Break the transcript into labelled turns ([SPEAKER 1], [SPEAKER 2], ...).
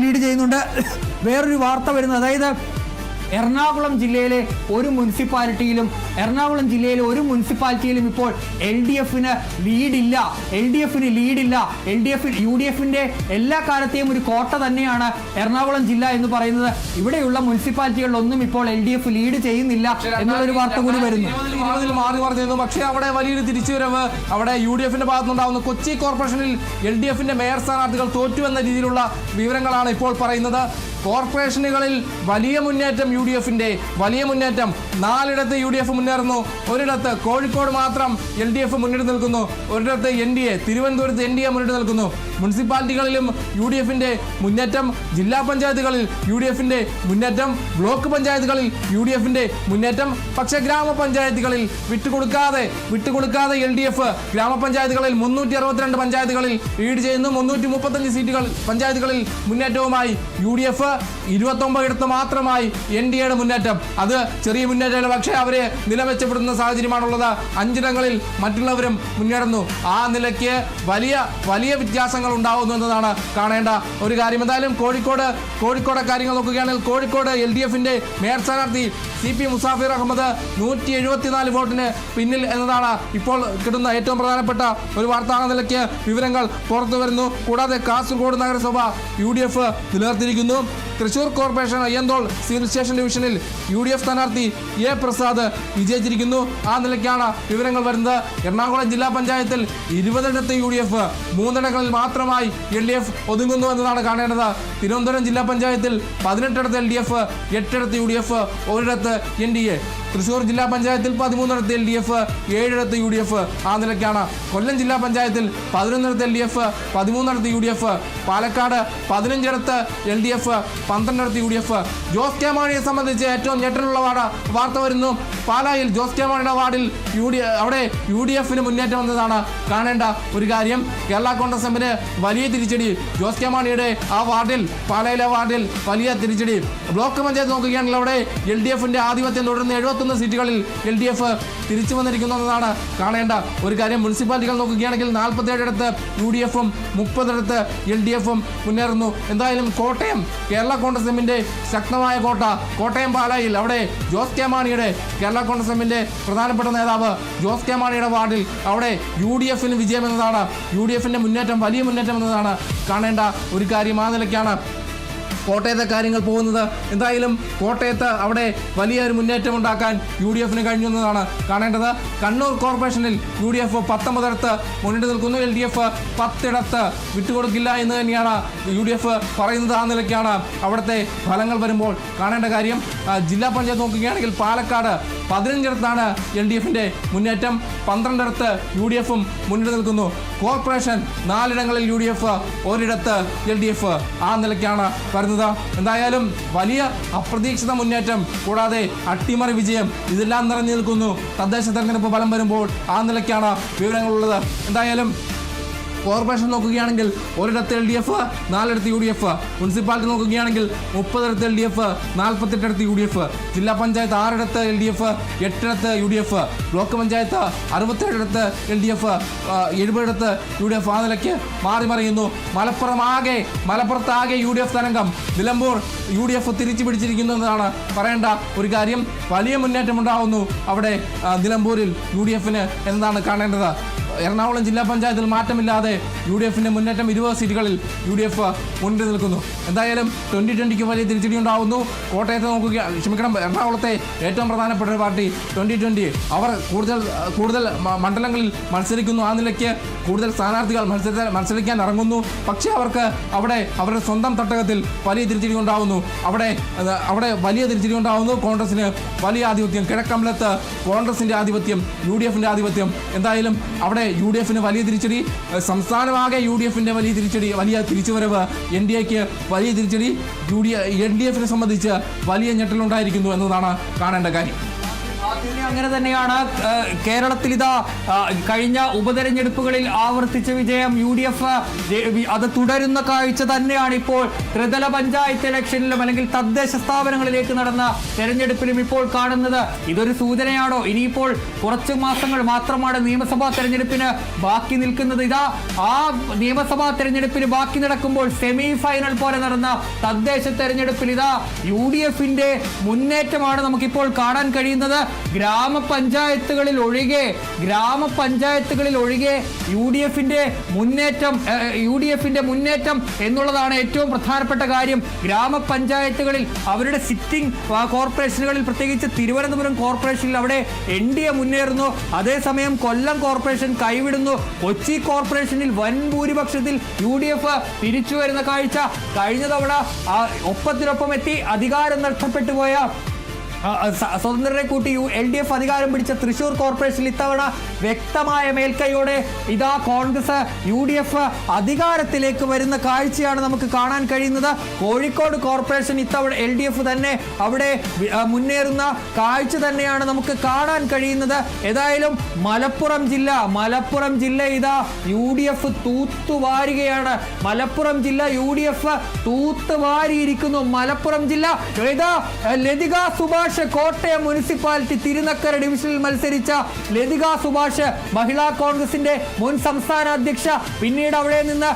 [SPEAKER 1] Lead ചെയ്യുന്നുണ്ട്. വേറൊരു വാർത്ത വരുന്നത്, അതായത് എറണാകുളം ജില്ലയിലെ ഒരു മുനിസിപ്പാലിറ്റിയിലും ഇപ്പോൾ LDFന് ലീഡില്ല. UDFന്റെ എല്ലാ കാലത്തെയും ഒരു കോട്ട തന്നെയാണ് എറണാകുളം ജില്ല എന്ന് പറയുന്നത്. ഇവിടെയുള്ള മുനിസിപ്പാലിറ്റികളിലൊന്നും ഇപ്പോൾ LDF ലീഡ് ചെയ്യുന്നില്ല എന്നുള്ളൊരു വാർത്ത കൂടി വരുന്നു.
[SPEAKER 2] മാറി പറഞ്ഞിരുന്നു. പക്ഷേ അവിടെ വലിയൊരു തിരിച്ചുവരവ് അവിടെ UDFന്റെ ഭാഗത്തുനിന്നുണ്ടാവുന്നു. കൊച്ചി കോർപ്പറേഷനിൽ LDFന്റെ മേയർ സ്ഥാനാർത്ഥികൾ തോറ്റു എന്ന രീതിയിലുള്ള വിവരങ്ങളാണ് ഇപ്പോൾ പറയുന്നത്. കോർപ്പറേഷനുകളിൽ വലിയ മുന്നേറ്റം UDFന്റെ വലിയ മുന്നേറ്റം. 4ഇടത്ത് UDF മുന്നേറുന്നു. ഒരിടത്ത് കോഴിക്കോട് മാത്രം LDF മുന്നിട്ട് നിൽക്കുന്നു. ഒരിടത്ത് NDA, തിരുവനന്തപുരത്ത് NDA മുന്നിട്ട് നിൽക്കുന്നു. മുനിസിപ്പാലിറ്റികളിലും UDFന്റെ മുന്നേറ്റം, ജില്ലാ പഞ്ചായത്തുകളിൽ UDFന്റെ മുന്നേറ്റം, ബ്ലോക്ക് പഞ്ചായത്തുകളിൽ UDFന്റെ മുന്നേറ്റം. പക്ഷേ ഗ്രാമപഞ്ചായത്തുകളിൽ വിട്ടുകൊടുക്കാതെ LDF ഗ്രാമപഞ്ചായത്തുകളിൽ 362 പഞ്ചായത്തുകളിൽ ലീഡ് ചെയ്യുന്നു. 335 പഞ്ചായത്തുകളിൽ മുന്നേറ്റവുമായി UDF. 29 ഇടത്ത് മാത്രമായി NDAയുടെ മുന്നേറ്റം. അത് ചെറിയ മുന്നേറ്റമല്ല, പക്ഷേ അവരെ നിലമെച്ചപ്പെടുന്ന സാഹചര്യമാണുള്ളത്. 5ഇടങ്ങളിൽ മറ്റുള്ളവരും മുന്നേറുന്നു. ആ നിലയ്ക്ക് വലിയ വ്യത്യാസങ്ങൾ ഉണ്ടാവുന്നു എന്നതാണ് കാണേണ്ട ഒരു കാര്യം. എന്തായാലും കോഴിക്കോട് കാര്യങ്ങൾ നോക്കുകയാണെങ്കിൽ കോഴിക്കോട് LDFന്റെ മേയർ സ്ഥാനാർത്ഥി CP മുസാഫിർ അഹമ്മദ് 174 വോട്ടിന് പിന്നിൽ എന്നതാണ് ഇപ്പോൾ കിട്ടുന്ന ഏറ്റവും പ്രധാനപ്പെട്ട ഒരു വാർത്താ നിലയ്ക്ക് വിവരങ്ങൾ പുറത്തു വരുന്നു. കൂടാതെ കാസർഗോഡ് നഗരസഭ UDF നിലനിർത്തിയിരിക്കുന്നു. Thrissur corporation Ayyanthole civil station ഡിവിഷനിൽ UDF സ്ഥാനാർത്ഥി A പ്രസാദ് വിജയിച്ചിരിക്കുന്നു. ആ നിലയ്ക്കാണ് വിവരങ്ങൾ വരുന്നത്. എറണാകുളം ജില്ലാ പഞ്ചായത്തിൽ 20ഇടത്ത് UDF, 3ഇടങ്ങളിൽ മാത്രമായി LDF ഒതുങ്ങുന്നു എന്നതാണ് കാണേണ്ടത്. തിരുവനന്തപുരം ജില്ലാ പഞ്ചായത്തിൽ 18ഇടത്ത് LDF, 8ഇടത്ത് UDF, 1ഇടത്ത് NDA. തൃശൂർ ജില്ലാ പഞ്ചായത്തിൽ 13ഇടത്ത് LDF, 7ഇടത്ത് UDF. ആ നിലയ്ക്കാണ്. കൊല്ലം ജില്ലാ പഞ്ചായത്തിൽ 11ഇടത്ത് LDF, 13ഇടത്ത് UDF. പാലക്കാട് 15ഇടത്ത് LDF, 12ഇടത്ത് UDF. ജോസ് കെ മാണിയെ സംബന്ധിച്ച് ഏറ്റവും ഞെട്ടലുള്ള വാർത്ത വരുന്നു. പാലായിൽ ജോസ് കെ മാണിയുടെ വാർഡിൽ അവിടെ UDFന് മുന്നേറ്റം വന്നതാണ് കാണേണ്ട ഒരു കാര്യം. കേരള കോൺഗ്രസ് എമ്മിന് വലിയ തിരിച്ചടി. ജോസ് കെ മാണിയുടെ ആ വാർഡിൽ, പാലായിലെ വാർഡിൽ വലിയ തിരിച്ചടി. ബ്ലോക്ക് പഞ്ചായത്ത് നോക്കുകയാണെങ്കിൽ അവിടെ LDFന്റെ ആധിപത്യം തുടരുന്ന 71 സീറ്റുകളിൽ LDF തിരിച്ചു വന്നിരിക്കുന്നു എന്നതാണ് കാണേണ്ട ഒരു കാര്യം. മുനിസിപ്പാലിറ്റികൾ നോക്കുകയാണെങ്കിൽ 47ഇടത്ത് UDFും 30ഇടത്ത് LDFും മുന്നേറുന്നു. എന്തായാലും കോട്ടയം, കേരള കോൺഗ്രസ് എമ്മിന്റെ ശക്തമായ കോട്ട, കോട്ടയം പാലായിൽ അവിടെ ജോസ് കെ മാണിയുടെ, കേരള കോൺഗ്രസ് എമ്മിന്റെ പ്രധാനപ്പെട്ട നേതാവ് ജോസ് കെ മാണിയുടെ വാർഡിൽ അവിടെ UDFന് വിജയം എന്നതാണ്, UDFന്റെ മുന്നേറ്റം, വലിയ മുന്നേറ്റം എന്നതാണ് കാണേണ്ട ഒരു കാര്യം. ആ നിലയ്ക്കാണ് കോട്ടയത്തെ കാര്യങ്ങൾ പോകുന്നത്. എന്തായാലും കോട്ടയത്ത് അവിടെ വലിയൊരു മുന്നേറ്റം ഉണ്ടാക്കാൻ UDFന് കഴിഞ്ഞു എന്നതാണ് കാണേണ്ടത്. കണ്ണൂർ കോർപ്പറേഷനിൽ UDF 19ഇടത്ത് മുന്നിട്ട് നിൽക്കുന്നു. LDF 10ഇടത്ത് വിട്ടുകൊടുക്കില്ല എന്ന് തന്നെയാണ് UDF പറയുന്നത്. ആ നിലയ്ക്കാണ് അവിടുത്തെ ഫലങ്ങൾ വരുമ്പോൾ കാണേണ്ട കാര്യം. ജില്ലാ പഞ്ചായത്ത് നോക്കുകയാണെങ്കിൽ പാലക്കാട് 15ഇടത്താണ് LDFന്റെ മുന്നേറ്റം, 12ഇടത്ത് UDFും മുന്നിട്ട് നിൽക്കുന്നു. കോർപ്പറേഷൻ 4ഇടങ്ങളിൽ UDF, 1ഇടത്ത് LDF. ആ നിലയ്ക്കാണ് വരുന്നത്. എന്തായാലും വലിയ അപ്രതീക്ഷിത മുന്നേറ്റം, കൂടാതെ അട്ടിമറി വിജയം, ഇതെല്ലാം നിറഞ്ഞു നിൽക്കുന്നു തദ്ദേശ തെരഞ്ഞെടുപ്പ് ഫലം വരുമ്പോൾ. ആ നിലയ്ക്കാണ് വിവരങ്ങളുള്ളത്. എന്തായാലും കോർപ്പറേഷൻ നോക്കുകയാണെങ്കിൽ 1ഇടത്ത് LDF, 4ഇടത്ത് UDF. മുനിസിപ്പാലിറ്റി നോക്കുകയാണെങ്കിൽ 30ഇടത്ത് LDF, 48ഇടത്ത് UDF. ജില്ലാ പഞ്ചായത്ത് 6ഇടത്ത് LDF, 8ഇടത്ത് UDF. ബ്ലോക്ക് പഞ്ചായത്ത് 67ഇടത്ത് LDF, 70ഇടത്ത് UDF. ആ നിലയ്ക്ക് മാറി മറിയുന്നു. മലപ്പുറത്താകെ UDF തരംഗം. നിലമ്പൂർ UDF തിരിച്ചു പിടിച്ചിരിക്കുന്നു എന്നതാണ് പറയേണ്ട ഒരു കാര്യം. വലിയ മുന്നേറ്റം ഉണ്ടാവുന്നു അവിടെ നിലമ്പൂരിൽ UDFന് എന്നതാണ് കാണേണ്ടത്. എറണാകുളം ജില്ലാ പഞ്ചായത്തിൽ മാറ്റമില്ലാതെ UDFന്റെ മുന്നേറ്റം, 20 സീറ്റുകളിൽ UDF മുന്നിട്ട് നിൽക്കുന്നു. എന്തായാലും 2020 വലിയ തിരിച്ചടി ഉണ്ടാവുന്നു. കോട്ടയത്ത് എറണാകുളത്തെ ഏറ്റവും പ്രധാനപ്പെട്ട ഒരു പാർട്ടി 2020 അവർ കൂടുതൽ മണ്ഡലങ്ങളിൽ മത്സരിക്കുന്നു. ആ നിലയ്ക്ക് കൂടുതൽ സ്ഥാനാർത്ഥികൾ മത്സരിക്കാൻ ഇറങ്ങുന്നു. പക്ഷേ അവർക്ക് അവിടെ അവരുടെ സ്വന്തം തട്ടകത്തിൽ വലിയ തിരിച്ചടി ഉണ്ടാവുന്നു. അവിടെ വലിയ തിരിച്ചടി ഉണ്ടാവുന്നു. കോൺഗ്രസിന് വലിയ ആധിപത്യം, കിഴക്കമ്പലത്ത് കോൺഗ്രസിന്റെ ആധിപത്യം, UDFന്റെ ആധിപത്യം. എന്തായാലും അവിടെ UDFന് വലിയ തിരിച്ചടി, സംസ്ഥാനമാകെ UDFന്റെ വലിയ തിരിച്ചടി, വലിയ തിരിച്ചുവരവ്. NDAക്ക് വലിയ തിരിച്ചടി, LDFനെ സംബന്ധിച്ച് വലിയ ഞെട്ടലുണ്ടായിരിക്കുന്നു എന്നതാണ് കാണേണ്ട കാര്യം.
[SPEAKER 1] അങ്ങനെ തന്നെയാണ്. കേരളത്തിൽ ഇതാ കഴിഞ്ഞ ഉപതെരഞ്ഞെടുപ്പുകളിൽ ആവർത്തിച്ച വിജയം UDF അത് തുടരുന്ന കാഴ്ച തന്നെയാണ് ഇപ്പോൾ ത്രിതല പഞ്ചായത്ത് ഇലക്ഷനിലും അല്ലെങ്കിൽ തദ്ദേശ സ്ഥാപനങ്ങളിലേക്ക് നടന്ന തെരഞ്ഞെടുപ്പിലും ഇപ്പോൾ കാണുന്നത്. ഇതൊരു സൂചനയാണോ? ഇനിയിപ്പോൾ കുറച്ച് മാസങ്ങൾ മാത്രമാണ് നിയമസഭാ തെരഞ്ഞെടുപ്പിന് ബാക്കി നിൽക്കുന്നത്. ഇതാ ആ നിയമസഭാ തെരഞ്ഞെടുപ്പിന് ബാക്കി നടക്കുമ്പോൾ സെമി ഫൈനൽ പോലെ നടന്ന തദ്ദേശ തെരഞ്ഞെടുപ്പിൽ ഇതാ UDFന്റെ മുന്നേറ്റമാണ് നമുക്കിപ്പോൾ കാണാൻ കഴിയുന്നത്. ഗ്രാമപഞ്ചായത്തുകളിൽ ഒഴികെ UDFന്റെ മുന്നേറ്റം എന്നുള്ളതാണ് ഏറ്റവും പ്രധാനപ്പെട്ട കാര്യം. ഗ്രാമപഞ്ചായത്തുകളിൽ അവരുടെ സിറ്റിംഗ് കോർപ്പറേഷനുകളിൽ, പ്രത്യേകിച്ച് തിരുവനന്തപുരം കോർപ്പറേഷനിൽ അവിടെ NDA മുന്നേറുന്നു. അതേസമയം കൊല്ലം കോർപ്പറേഷൻ കൈവിടുന്നു. കൊച്ചി കോർപ്പറേഷനിൽ വൻ ഭൂരിപക്ഷത്തിൽ UDF തിരിച്ചു വരുന്ന കാഴ്ച. കഴിഞ്ഞ തവണ ഒപ്പത്തിനൊപ്പം എത്തി അധികാരം നഷ്ടപ്പെട്ടു പോയ സ്വതന്ത്രരെ കൂട്ടി LDF അധികാരം പിടിച്ച തൃശൂർ കോർപ്പറേഷനിൽ ഇത്തവണ വ്യക്തമായ മേൽക്കൈയോടെ ഇതാ കോൺഗ്രസ് UDF അധികാരത്തിലേക്ക് വരുന്ന കാഴ്ചയാണ് നമുക്ക് കാണാൻ കഴിയുന്നത്. കോഴിക്കോട് കോർപ്പറേഷൻ ഇത്തവണ LDF തന്നെ അവിടെ മുന്നേറുന്ന കാഴ്ച തന്നെയാണ് നമുക്ക് കാണാൻ കഴിയുന്നത്. ഏതായാലും മലപ്പുറം ജില്ല ഇതാ UDF തൂത്തുവാരുകയാണ്. മലപ്പുറം ജില്ല UDF തൂത്തുവാരിയിരിക്കുന്നു. മലപ്പുറം ജില്ല ഇതാ ലതിക സുഭാഷ് കോട്ടയം മുനിസിപ്പാലിറ്റി തിരുനക്കര ഡിവിഷനിൽ മത്സരിച്ച ലതിക സുഭാഷ് മഹിളാ കോൺഗ്രസിന്റെ മുൻ സംസ്ഥാന അധ്യക്ഷ, പിന്നീട് അവിടെ നിന്ന്